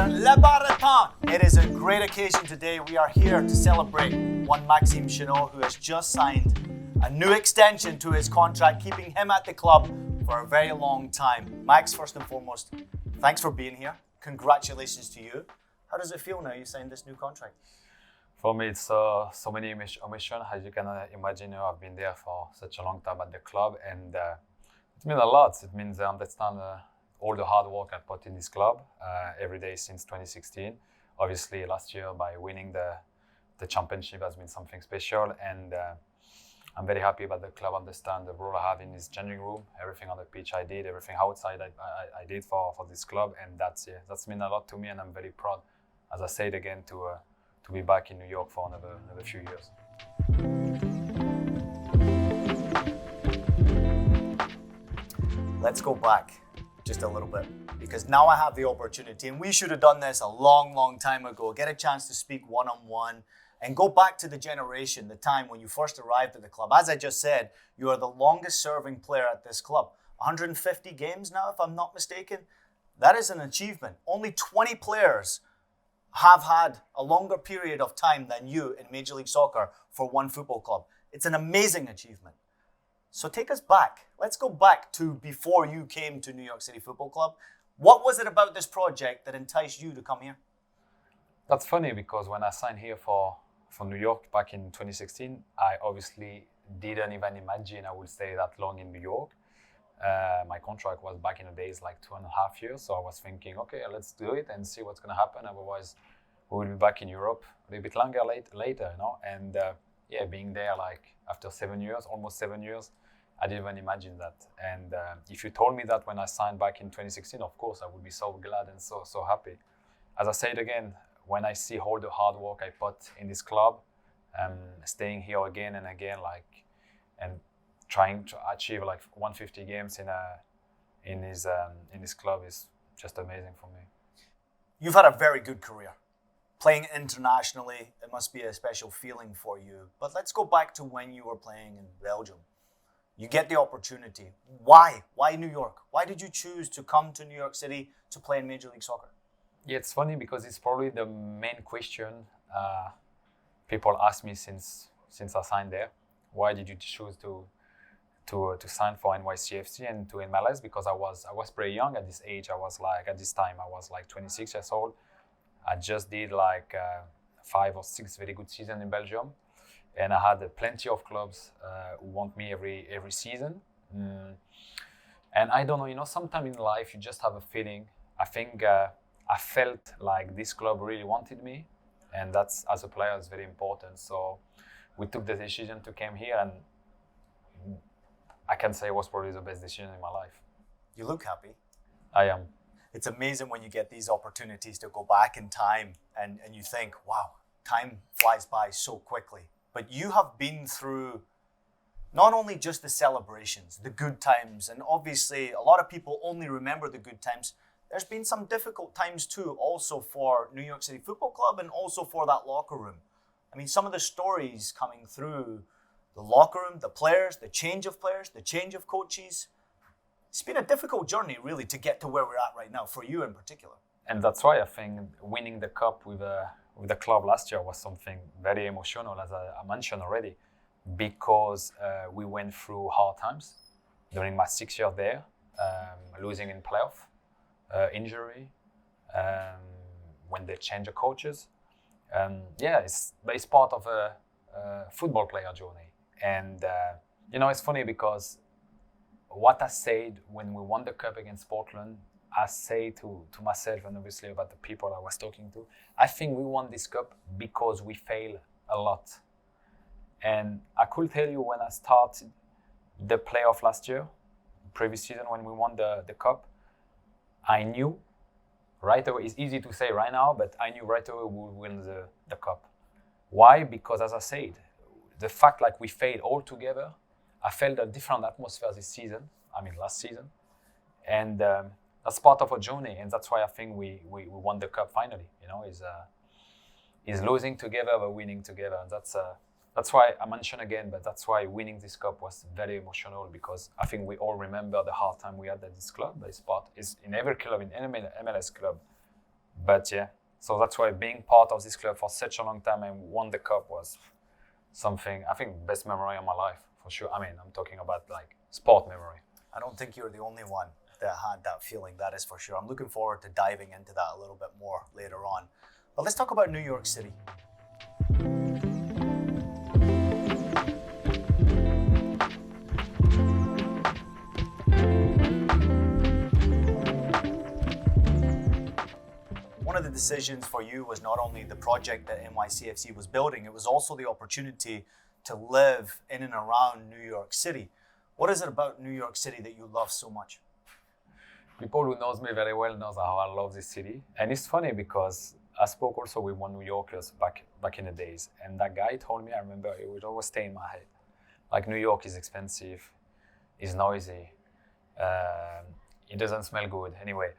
Le Baratin. It is a great occasion today. We are here to celebrate one Maxime Chanot who has just signed a new extension to his contract, keeping him at the club for a very long time. Max, first and foremost, thanks for being here. Congratulations to you. How does it feel now you signed this new contract? For me, it's so many emotions. As you can imagine, I've been there for such a long time at the club, and it means a lot. It means I understand all the hard work I put in this club every day since 2016. Obviously, last year by winning the championship has been something special, and I'm very happy that the club understand the role I have in this changing room. Everything on the pitch I did, everything outside I did for this club, and that's meant a lot to me, and I'm very proud, as I said again, to be back in New York for another few years. Let's go back just a little bit, because now I have the opportunity, and we should have done this a long time ago, get a chance to speak one-on-one and go back to the generation, the time when you first arrived at the club. As I just said, you are the longest serving player at this club. 150 games now, if I'm not mistaken. That is an achievement. Only 20 players have had a longer period of time than you in Major League Soccer for one football club. It's an amazing achievement. So take us back. Let's go back to before you came to New York City Football Club. What was it about this project that enticed you to come here? That's funny, because when I signed here for New York back in 2016, I obviously didn't even imagine I would stay that long in New York. My contract was back in the days like 2.5 years, so I was thinking, okay, let's do it and see what's going to happen. Otherwise, we will be back in Europe a little bit longer later, you know. And being there like after 7 years, almost 7 years, I didn't even imagine that. And if you told me that when I signed back in 2016, of course, I would be so glad and so happy. As I said again, when I see all the hard work I put in this club, staying here again and again, and trying to achieve like 150 games in this club is just amazing for me. You've had a very good career. Playing internationally, it must be a special feeling for you. But let's go back to when you were playing in Belgium. You get the opportunity. Why? Why New York? Why did you choose to come to New York City to play in Major League Soccer? Yeah, it's funny because it's probably the main question people ask me since I signed there. Why did you choose to sign for NYCFC and to MLS? Because I was pretty young at this age. At this time I was like 26 years old. I just did like 5 or 6 very good seasons in Belgium, and I had plenty of clubs who want me every season. And I don't know, you know, sometimes in life you just have a feeling. I think I felt like this club really wanted me, and that's, as a player, is very important. So we took the decision to come here, and I can say it was probably the best decision in my life. You look happy. I am. It's amazing when you get these opportunities to go back in time and you think, wow, time flies by so quickly. But you have been through not only just the celebrations, the good times, and obviously a lot of people only remember the good times. There's been some difficult times too, also for New York City Football Club and also for that locker room. I mean, some of the stories coming through the locker room, the players, the change of coaches. It's been a difficult journey, really, to get to where we're at right now, for you in particular. And that's why I think winning the cup with the club last year was something very emotional, as I mentioned already, because we went through hard times during my 6 years there, losing in playoff, injury, when they change the coaches. It's part of a football player journey. And it's funny because what I said when we won the cup against Portland, I say to myself and obviously about the people I was talking to, I think we won this cup because we failed a lot. And I could tell you when I started the playoff last year, previous season when we won the cup, I knew right away, it's easy to say right now, but I knew right away we would win the cup. Why? Because as I said, the fact like we failed all together, I felt a different atmosphere last season. And that's part of a journey, and that's why I think we won the cup finally. You know, is losing together but winning together. And that's why I mention again, but that's why winning this cup was very emotional, because I think we all remember the hard time we had at this club. But it's in every club, in any MLS club, But yeah, so that's why being part of this club for such a long time and won the cup was something, I think, best memory of my life, for sure. I mean, I'm talking about like sport memory. I don't think you're the only one that had that feeling, that is for sure. I'm looking forward to diving into that a little bit more later on. But let's talk about New York City. One of the decisions for you was not only the project that NYCFC was building, it was also the opportunity to live in and around New York City. What is it about New York City that you love so much? People who knows me very well knows how I love this city. And it's funny because I spoke also with one New Yorkers back in the days. And that guy told me, I remember, it would always stay in my head. Like, New York is expensive, it's noisy, it doesn't smell good anyway.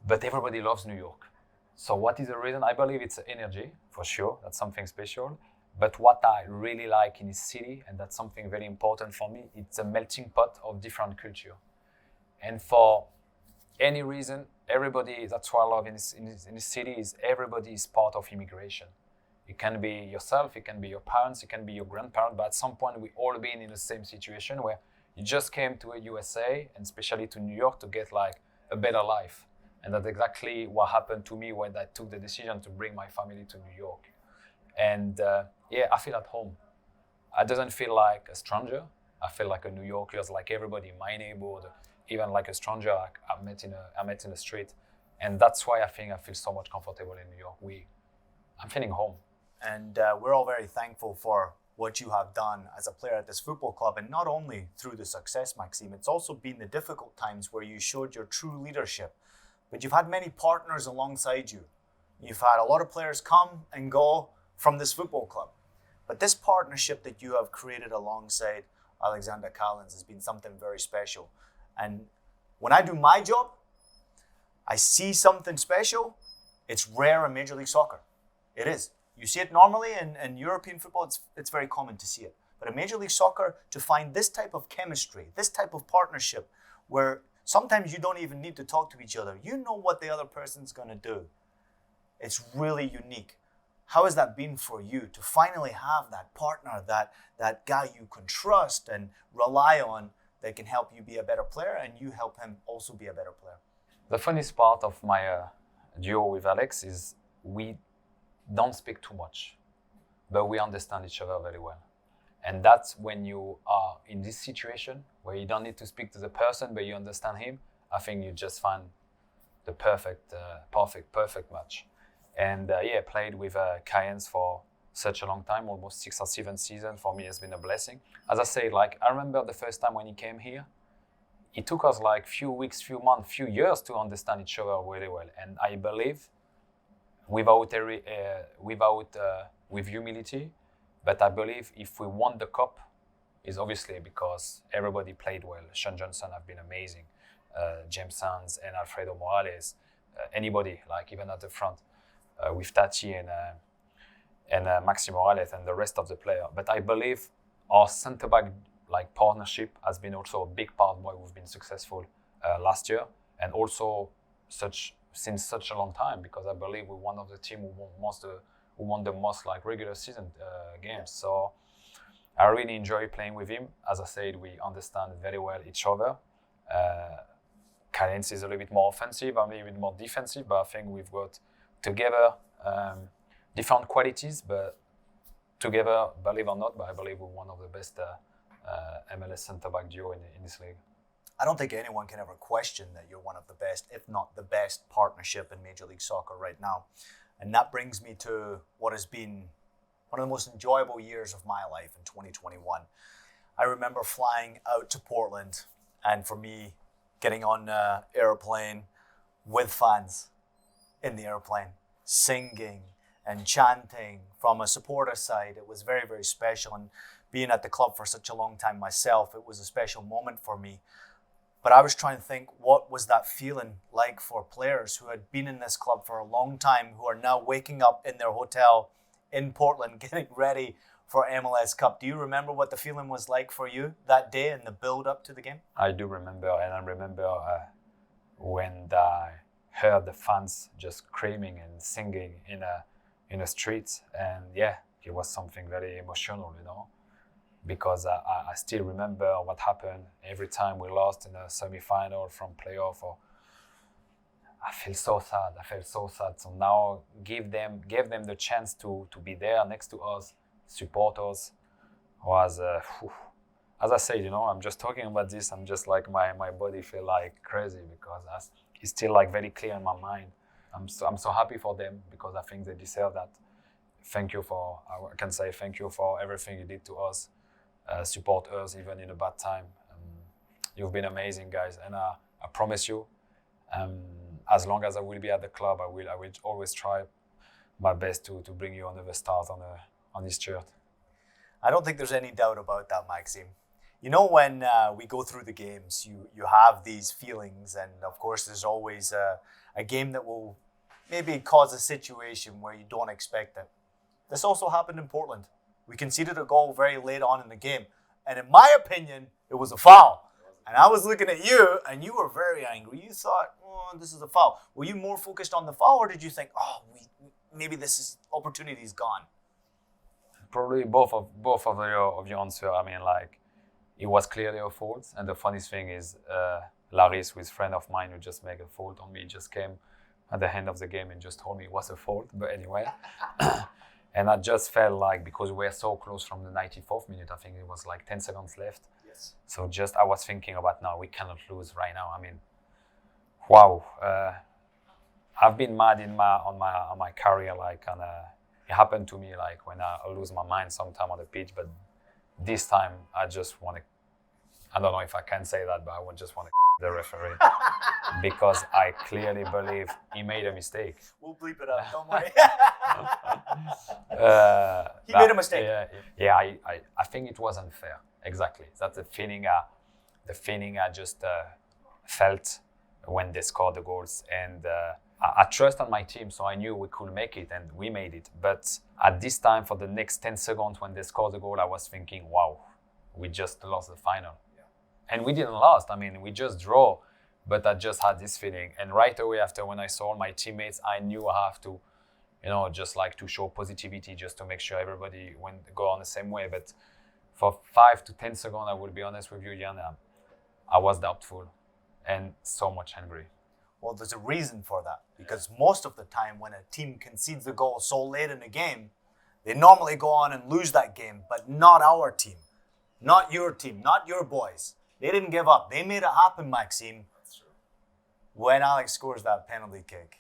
But everybody loves New York. So what is the reason? I believe it's energy, for sure. That's something special. But what I really like in this city, and that's something very important for me, it's a melting pot of different culture. And for any reason, everybody, that's what I love in this city, is everybody is part of immigration. It can be yourself, it can be your parents, it can be your grandparents, but at some point we all been in the same situation where you just came to a USA, and especially to New York, to get like a better life. And that's exactly what happened to me when I took the decision to bring my family to New York. And yeah, I feel at home. I doesn't feel like a stranger. I feel like a New Yorker, like everybody in my neighborhood, even like a stranger I met in the street. And that's why I think I feel so much comfortable in New York. I'm feeling home. And we're all very thankful for what you have done as a player at this football club. And not only through the success, Maxime, it's also been the difficult times where you showed your true leadership. But you've had many partners alongside you. You've had a lot of players come and go from this football club. But this partnership that you have created alongside Alexander Callens has been something very special. And when I do my job, I see something special. It's rare in Major League Soccer. It is. You see it normally in European football, it's very common to see it. But in Major League Soccer, to find this type of chemistry, this type of partnership, where sometimes you don't even need to talk to each other. You know what the other person's going to do. It's really unique. How has that been for you to finally have that partner, that guy you can trust and rely on, that can help you be a better player and you help him also be a better player? The funniest part of my duo with Alex is we don't speak too much, but we understand each other very well. And that's when you are in this situation where you don't need to speak to the person, but you understand him. I think you just find the perfect match. And yeah, played with Callens for such a long time, almost 6 or 7 seasons. For me, has been a blessing. As I say, like, I remember the first time when he came here, it took us like few weeks, few months, few years to understand each other really well. And I believe, with humility, but I believe if we won the cup, is obviously because everybody played well. Sean Johnson have been amazing, James Sands and Alfredo Morales, anybody, like even at the front, with Tati and Maxi Morales and the rest of the player. But I believe our centre-back like partnership has been also a big part why we've been successful last year, and also since such a long time, because I believe we're one of the team who won the most like regular season games. So I really enjoy playing with him. As I said, we understand very well each other. Callens is a little bit more offensive, I'm a little bit more defensive, but I think we've got together different qualities, but together, believe or not, but I believe we're one of the best MLS centre-back duo in this league. I don't think anyone can ever question that you're one of the best, if not the best, partnership in Major League Soccer right now. And that brings me to what has been one of the most enjoyable years of my life in 2021. I remember flying out to Portland, and for me, getting on an airplane with fans in the airplane, singing and chanting from a supporter side. It was very, very special. And being at the club for such a long time myself, it was a special moment for me. But I was trying to think, what was that feeling like for players who had been in this club for a long time, who are now waking up in their hotel in Portland, getting ready for MLS Cup? Do you remember what the feeling was like for you that day and the build up to the game? I do remember, and I remember when I heard the fans just screaming and singing in the streets, and yeah, it was something very emotional, you know, because I still remember what happened every time we lost in a semi-final from playoff. Or I felt so sad. So now gave them the chance to be there next to us, support us, was as I said, you know, I'm just talking about this. I'm just like my body feel like crazy because it's still like very clear in my mind. I'm so happy for them because I think they deserve that. Thank you I can say thank you for everything you did to us, support us even in a bad time. You've been amazing, guys, and I promise you, as long as I will be at the club, I will always try my best to bring you another stars on this shirt. I don't think there's any doubt about that, Maxime. You know, when we go through the games, you have these feelings, and of course there's always a game that will maybe cause a situation where you don't expect it. This also happened in Portland. We conceded a goal very late on in the game, and in my opinion, it was a foul. And I was looking at you, and you were very angry. You thought, oh, this is a foul. Were you more focused on the foul, or did you think, oh, maybe opportunity is gone? Probably both of your answer. I mean, like, it was clearly a fault. And the funniest thing is, Laris, who is a friend of mine, who just made a fault on me, just came at the end of the game and just told me it was a fault. But anyway, and I just felt like, because we were so close from the 94th minute, I think it was like 10 seconds left. Yes. So just I was thinking about, no, we cannot lose right now. I mean, wow. I've been mad on my career, like, and it happened to me like when I lose my mind sometime on the pitch. But this time, I just want to. I don't know if I can say that, but I just want to the referee because I clearly believe he made a mistake. We'll bleep it out. Don't worry. He made a mistake. Yeah. I think it was unfair. Exactly. That's the feeling I just felt when they scored the goals, and I trust on my team, so I knew we could make it, and we made it. But at this time, for the next 10 seconds when they scored the goal, I was thinking, wow, we just lost the final. Yeah. And we didn't lose. I mean, we just draw. But I just had this feeling. And right away after, when I saw my teammates, I knew I have to, you know, just like to show positivity, just to make sure everybody go on the same way. But for 5 to 10 seconds, I will be honest with you, Jan, I was doubtful and so much angry. Well, there's a reason for that, because most of the time when a team concedes the goal so late in the game, they normally go on and lose that game, but not our team, not your team, not your boys. They didn't give up. They made it happen, Maxime. That's true. When Alex scores that penalty kick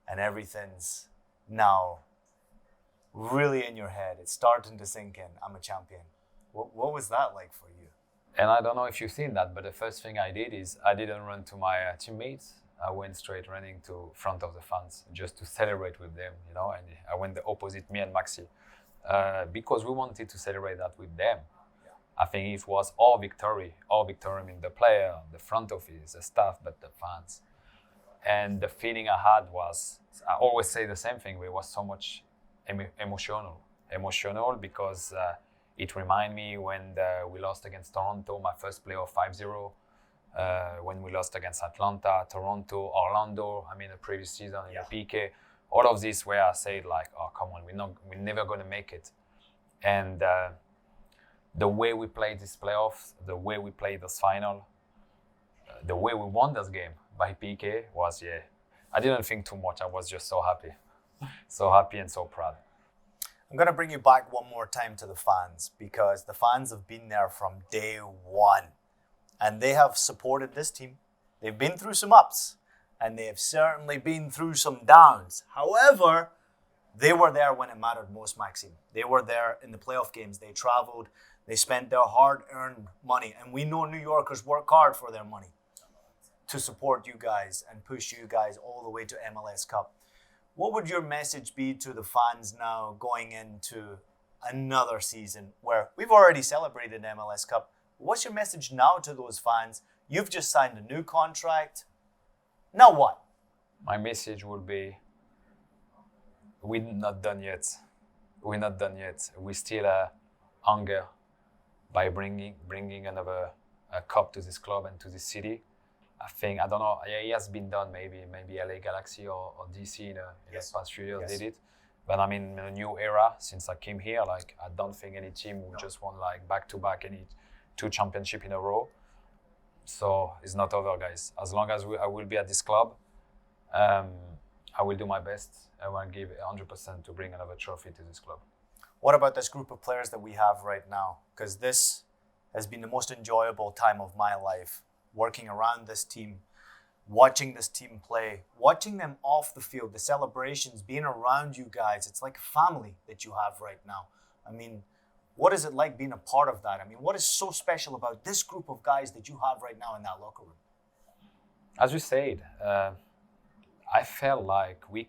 and everything's now really in your head, it's starting to sink in, I'm a champion. What was that like for you? And I don't know if you've seen that, but the first thing I did is I didn't run to my teammates. I went straight running to front of the fans just to celebrate with them, you know, and I went the opposite, me and Maxi, because we wanted to celebrate that with them. Yeah. I think it was all victory. I mean, the player, the front office, the staff, but the fans. And the feeling I had was, I always say the same thing, but it was so much emotional because it reminded me when we lost against Toronto, my first playoff 5-0. When we lost against Atlanta, Toronto, Orlando, I mean the previous season in the PK, all of this where I said like, oh come on, we're never gonna make it. And the way we played this playoffs, the way we played this final, the way we won this game by PK was, I didn't think too much. I was just so happy and so proud. I'm going to bring you back one more time to the fans, because the fans have been there from day one. And they have supported this team. They've been through some ups, and they have certainly been through some downs. However, they were there when it mattered most, Maxime. They were there in the playoff games. They traveled. They spent their hard-earned money. And we know New Yorkers work hard for their money to support you guys and push you guys all the way to MLS Cup. What would your message be to the fans now going into another season where we've already celebrated MLS Cup? What's your message now to those fans? You've just signed a new contract. Now what? My message would be, we're not done yet. We still hunger by bringing another cup to this club and to this city. I think, I don't know, yeah, he has been done, maybe LA Galaxy or DC in the past few years did it. But I mean, in a new era, since I came here, like, I don't think any team would just want like back-to-back any 2 championships in a row. So it's not over, guys. As long as I will be at this club, I will do my best. I will give 100% to bring another trophy to this club. What about this group of players that we have right now? Because this has been the most enjoyable time of my life, working around this team, watching this team play, watching them off the field, the celebrations, being around you guys. It's like a family that you have right now. I mean, what is it like being a part of that? I mean, what is so special about this group of guys that you have right now in that locker room? As you said, I felt like we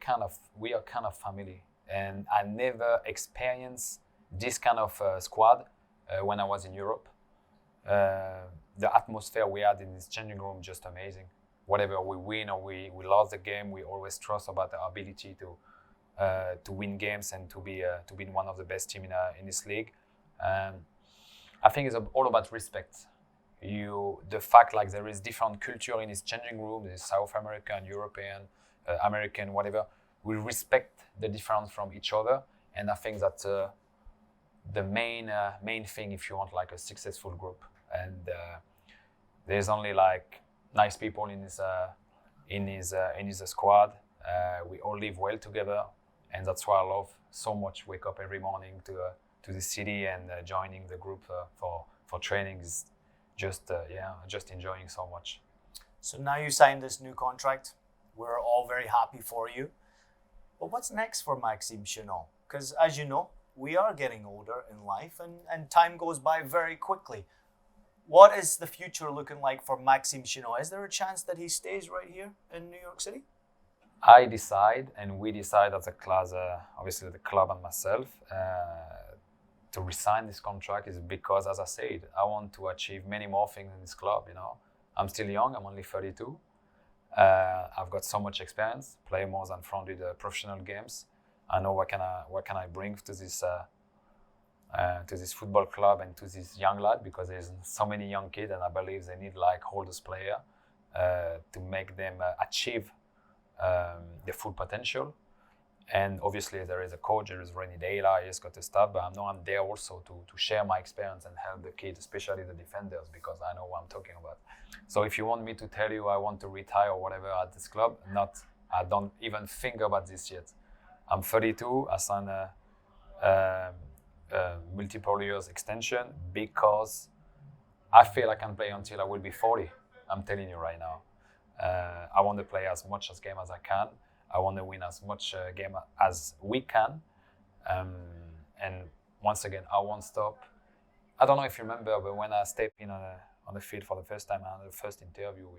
are kind of family, and I never experienced this kind of squad when I was in Europe. The atmosphere we had in this changing room, just amazing. Whatever we win or we lost the game, we always trust about our ability to win games and to be one of the best team in this league. I think it's all about respect. The fact like there is different culture in this changing room, there's South American, European, American, whatever. We respect the difference from each other, and I think that's the main thing if you want like a successful group. And there's only like nice people in his squad. We all live well together, and that's why I love so much. Wake up every morning to the city and joining the group for training is just enjoying so much. So now you signed this new contract. We're all very happy for you. But what's next for Maxime Chanot? Because as you know, we are getting older in life, and time goes by very quickly. What is the future looking like for Maxime Chanot? Is there a chance that he stays right here in New York City? I decide, and we decide as a class, obviously the club and myself, to resign this contract is because, as I said, I want to achieve many more things in this club. You know, I'm still young. I'm only 32. I've got so much experience, play more than 400 professional games. I know what can I bring to this football club and to this young lad, because there's so many young kids, and I believe they need like holders player to make them achieve their full potential. And obviously there is a coach, there is Renny Dayla, he's got the staff, but I know I'm there also to share my experience and help the kids, especially the defenders, because I know what I'm talking about. So if you want me to tell you I want to retire or whatever at this club, I don't even think about this yet. I'm 32, I signed a multiple years extension because I feel I can play until I will be 40. I'm telling you right now. I want to play as much game as I can. I want to win as much game as we can. And once again, I won't stop. I don't know if you remember, but when I stepped in on the field for the first time, I had the first interview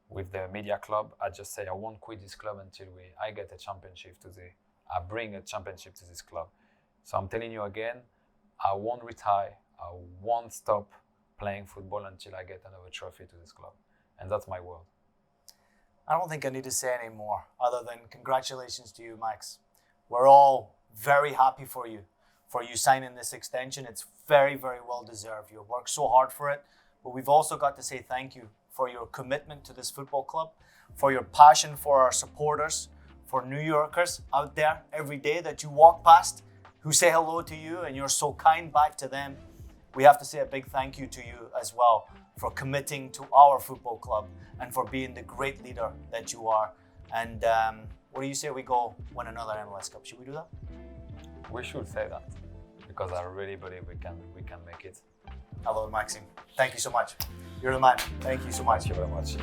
with the media club, I just say I won't quit this club until I get a championship I bring a championship to this club. So I'm telling you again, I won't retire. I won't stop playing football until I get another trophy to this club. And that's my word. I don't think I need to say any more other than congratulations to you, Max. We're all very happy for you signing this extension. It's very, very well deserved. You worked so hard for it, but we've also got to say thank you for your commitment to this football club, for your passion for our supporters, for New Yorkers out there every day that you walk past who say hello to you and you're so kind back to them. We have to say a big thank you to you as well for committing to our football club and for being the great leader that you are. And what do you say we go win another MLS Cup? Should we do that? We should say that, because I really believe we can make it. Hello, Maxime. Thank you so much. You're the man. Thank you so much. Thank you very much.